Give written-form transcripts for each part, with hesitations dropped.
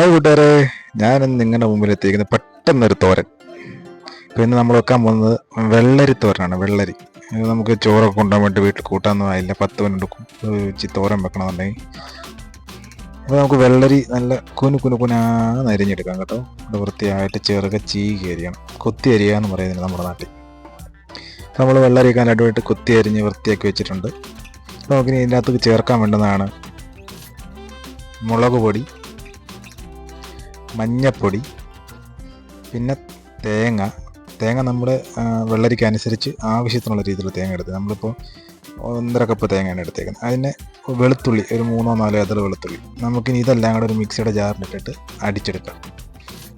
Hi കൂട്ടുകാരെ, ഞാനിന്ന് നിങ്ങളുടെ മുമ്പിൽ എത്തിയിരിക്കുന്നത് പെട്ടെന്നൊരു തോരൻ. പിന്നെ നമ്മൾ വെക്കാൻ പോകുന്നത് വെള്ളരി തോരനാണ്. വെള്ളരി ഇത് നമുക്ക് ചോറൊക്കെ കൊണ്ടുപോകാൻ വേണ്ടി വീട്ടിൽ കൂട്ടാനൊന്നും ആയില്ല, 10 മിനിറ്റ് ഇച്ചിരി തോരൻ വെക്കണമെന്നുണ്ടെങ്കിൽ അപ്പോൾ നമുക്ക് വെള്ളരി നല്ല കുനാന്ന് അരിഞ്ഞെടുക്കാം കേട്ടോ. അത് വൃത്തിയായിട്ട് ചീകി അരിയണം. കൊത്തി അരിയുക എന്ന് പറയുന്നത് നമ്മുടെ നാട്ടിൽ. നമ്മൾ വെള്ളരിയൊക്കെ നടുവായിട്ട് കൊത്തി അരിഞ്ഞ് വൃത്തിയാക്കി വെച്ചിട്ടുണ്ട്. അപ്പോൾ നമുക്കിനി ഇതിനകത്ത് ചേർക്കാൻ വേണ്ടുന്നതാണ് മുളക് പൊടി, മഞ്ഞപ്പൊടി, പിന്നെ തേങ്ങ നമ്മുടെ വെള്ളരിക്ക് അനുസരിച്ച് ആവശ്യത്തിനുള്ള രീതിയിൽ തേങ്ങ എടുത്ത് നമ്മളിപ്പോൾ 1.5 കപ്പ് തേങ്ങയാണ് എടുത്തേക്കുന്നത്. അതിന് വെളുത്തുള്ളി ഒരു 3-4 അതൾ വെളുത്തുള്ളി. നമുക്കിനി ഇതെല്ലാം കൂടെ ഒരു മിക്സിയുടെ ജാറിലിട്ടിട്ട് അടിച്ചെടുക്കാം.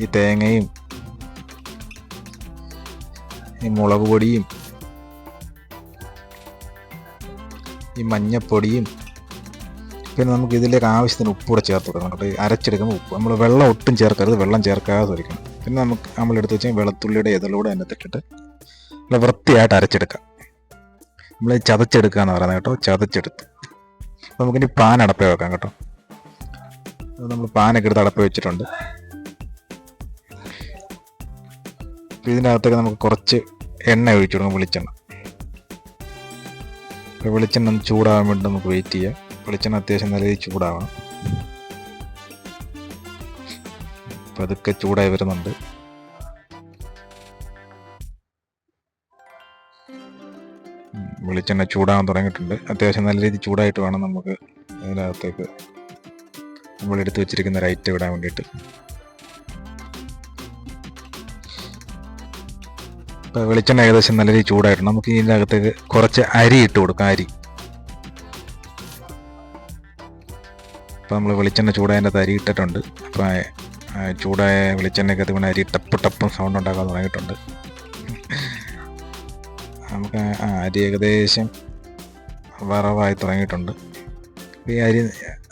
ഈ തേങ്ങയും ഈ മുളക് പൊടിയും ഈ മഞ്ഞപ്പൊടിയും പിന്നെ നമുക്ക് ഇതിലേക്ക് ആവശ്യത്തിന് ഉപ്പ് കൂടെ ചേർത്ത് കൊടുക്കണം കേട്ടോ. അരച്ചെടുക്കുമ്പോൾ ഉപ്പ് നമ്മൾ വെള്ളം ഒട്ടും ചേർക്കരുത്, വെള്ളം ചേർക്കാതെ ഒരിക്കണം. പിന്നെ നമ്മളെടുത്ത് വെച്ചാൽ വെളുത്തുള്ളിയുടെ ഇതളൂടെ അതിനകത്തിട്ടിട്ട് നല്ല വൃത്തിയായിട്ട് അരച്ചെടുക്കാം. നമ്മൾ ചതച്ചെടുക്കുക എന്ന് പറയുന്നത് കേട്ടോ. ചതച്ചെടുത്ത് നമുക്കിനി പാൻ അടപ്പേ വെക്കാം കേട്ടോ. നമ്മൾ പാനൊക്കെ എടുത്ത് അടപ്പേ വെച്ചിട്ടുണ്ട്. ഇതിനകത്തേക്ക് നമുക്ക് കുറച്ച് എണ്ണ ഒഴിച്ചു കൊടുക്കാം, വെളിച്ചെണ്ണ. വെളിച്ചെണ്ണ ഒന്ന് ചൂടാകാൻ വേണ്ടി നമുക്ക് വെയിറ്റ് ചെയ്യാം. വെളിച്ചെണ്ണ അത്യാവശ്യം നല്ല രീതിയിൽ ചൂടാവണം. അപ്പം അതൊക്കെ ചൂടായി വരുന്നുണ്ട്. വെളിച്ചെണ്ണ ചൂടാകാൻ തുടങ്ങിയിട്ടുണ്ട്. അത്യാവശ്യം നല്ല രീതിയിൽ ചൂടായിട്ട് വേണം നമുക്ക് അതിനകത്തേക്ക് നമ്മൾ എടുത്തു വെച്ചിരിക്കുന്ന റൈറ്റ് ഇടാൻ വേണ്ടിയിട്ട്. ഇപ്പോൾ വെളിച്ചെണ്ണ ഏകദേശം നല്ല രീതിയിൽ ചൂടായിട്ടുണ്ട്. നമുക്ക് ഇതിനകത്തേക്ക് കുറച്ച് അരി ഇട്ട് കൊടുക്കാം. അരി അപ്പോൾ നമ്മൾ വെളിച്ചെണ്ണ ചൂടായതിൻ്റെ അരി ഇട്ടിട്ടുണ്ട്. അപ്പോൾ ചൂടായ വെളിച്ചെണ്ണയ്ക്കകത്ത് പിന്നെ അരി ടപ്പും സൗണ്ട് ഉണ്ടാക്കാൻ തുടങ്ങിയിട്ടുണ്ട്. നമുക്ക് അരി ഏകദേശം വറവായി തുടങ്ങിയിട്ടുണ്ട്. ഈ അരി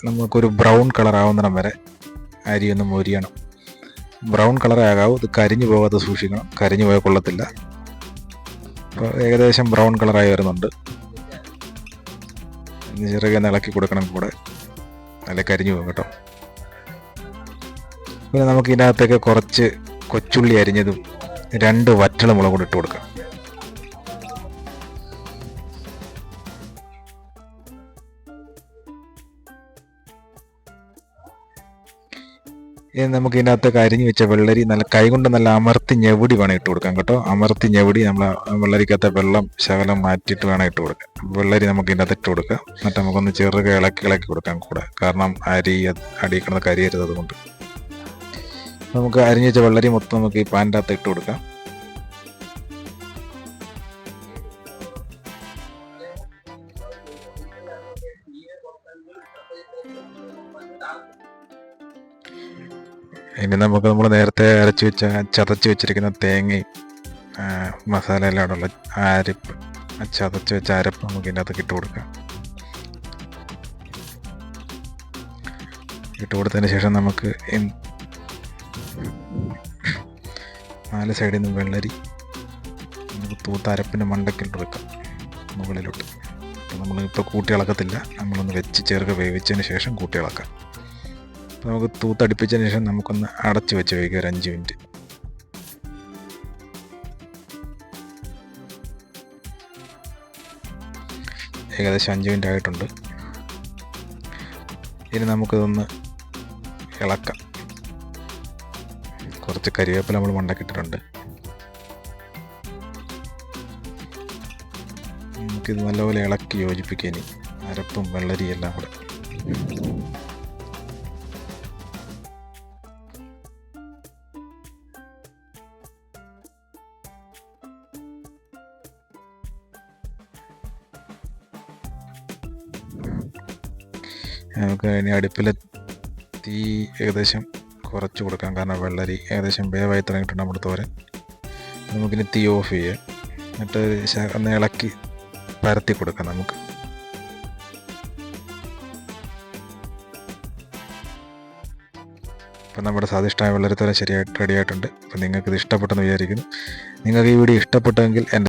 നമുക്കൊരു ബ്രൗൺ കളർ ആവുന്നിടം വരെ അരി ഒന്ന് മൊരിയണം. ബ്രൗൺ കളറേ ആകാവൂ, ഇത് കരിഞ്ഞു പോകാതെ സൂക്ഷിക്കണം, കരിഞ്ഞു പോയാൽ കൊള്ളത്തില്ല. അപ്പോൾ ഏകദേശം ബ്രൗൺ കളറായി വരുന്നുണ്ട്. ചെറുകെ ഇളക്കി കൊടുക്കണം കൂടെ, നല്ല കരിഞ്ഞു പോകും കേട്ടോ. പിന്നെ നമുക്ക് ഇതിനകത്തേക്ക് കുറച്ച് കൊച്ചുള്ളി അരിഞ്ഞതും 2 വറ്റൽ മുളക് കൂടെ ഇട്ട് കൊടുക്കാം. ഇനി നമുക്ക് ഇതിനകത്തേക്ക് അരിഞ്ഞു വെച്ച വെള്ളരി നല്ല കൈകൊണ്ട് നല്ല അമർത്തി ഞെവിടി വേണം ഇട്ട് കൊടുക്കാം കേട്ടോ. അമർത്തി ഞെവിടി നമ്മൾ വെള്ളരിക്കകത്തെ വെള്ളം ശകലം മാറ്റിയിട്ട് വേണം ഇട്ട് കൊടുക്കാം. വെള്ളരി നമുക്ക് ഇതിനകത്ത് ഇട്ട് കൊടുക്കാം. എന്നിട്ട് നമുക്കൊന്ന് ചെറുകെ ഇളക്കി കൊടുക്കാം കൂടെ, കാരണം അരി അടിയിൽ കിടന്ന് കരിയരുത്. അതുകൊണ്ട് നമുക്ക് അരിഞ്ഞു വെച്ച വെള്ളരി മൊത്തം നമുക്ക് ഈ പാനിൻ്റെ അകത്ത് ഇട്ട് കൊടുക്കാം. ഇനി നമുക്ക് നമ്മൾ നേരത്തെ ചതച്ച് വെച്ചിരിക്കുന്ന തേങ്ങയും മസാല എല്ലാം ഉള്ള അരപ്പ്, ചതച്ച് വെച്ച അരപ്പ് നമുക്ക് ഇതിനകത്ത് ഇട്ട് കൊടുക്കാം. ഇട്ട് കൊടുത്തതിന് ശേഷം നമുക്ക് 4 സൈഡിൽ നിന്നും വെള്ളരി നമുക്ക് തൂത്ത അരപ്പിൻ്റെ മണ്ടക്കിട്ട് വെക്കാം മുകളിലോട്ട്. നമ്മളിപ്പോൾ കൂട്ടി ഇളക്കത്തില്ല, നമ്മളൊന്ന് വെച്ച് ചേർത്ത് വേവിച്ചതിന് ശേഷം കൂട്ടി ഇളക്കാം. അപ്പോൾ നമുക്ക് തൂത്തടിപ്പിച്ചതിന് ശേഷം നമുക്കൊന്ന് അടച്ച് വെച്ച് വയ്ക്കുക ഒരു 5 മിനിറ്റ്. ഏകദേശം 5 മിനിറ്റ് ആയിട്ടുണ്ട്. ഇനി നമുക്കിതൊന്ന് ഇളക്കാം. കുറച്ച് കരിവേപ്പില നമ്മൾ മണ്ടക്കിട്ടിട്ടുണ്ട്. നമുക്കിത് നല്ലപോലെ ഇളക്കി യോജിപ്പിക്കുക. ഇനി അരപ്പും വെള്ളരിയും എല്ലാം കൂടെ നമുക്ക് ഇനി അടുപ്പിൽ തീ ഏകദേശം കുറച്ച് കൊടുക്കാം, കാരണം വെള്ളരി ഏകദേശം വേവായി തുടങ്ങിയിട്ടുണ്ട് നമ്മുടെ തോരൻ. നമുക്കിനി തീ ഓഫ് ചെയ്യാം. എന്നിട്ട് ഒന്ന് ഇളക്കി പരത്തി കൊടുക്കാം നമുക്ക്. അപ്പം നമ്മുടെ സ്വാദിഷ്ടമായ വെള്ളരിത്തോരൻ ശരിയായിട്ട് റെഡിയായിട്ടുണ്ട്. അപ്പം നിങ്ങൾക്കിത് ഇഷ്ടപ്പെട്ടെന്ന് വിചാരിക്കുന്നു. നിങ്ങൾക്ക് ഈ വീഡിയോ ഇഷ്ടപ്പെട്ടെങ്കിൽ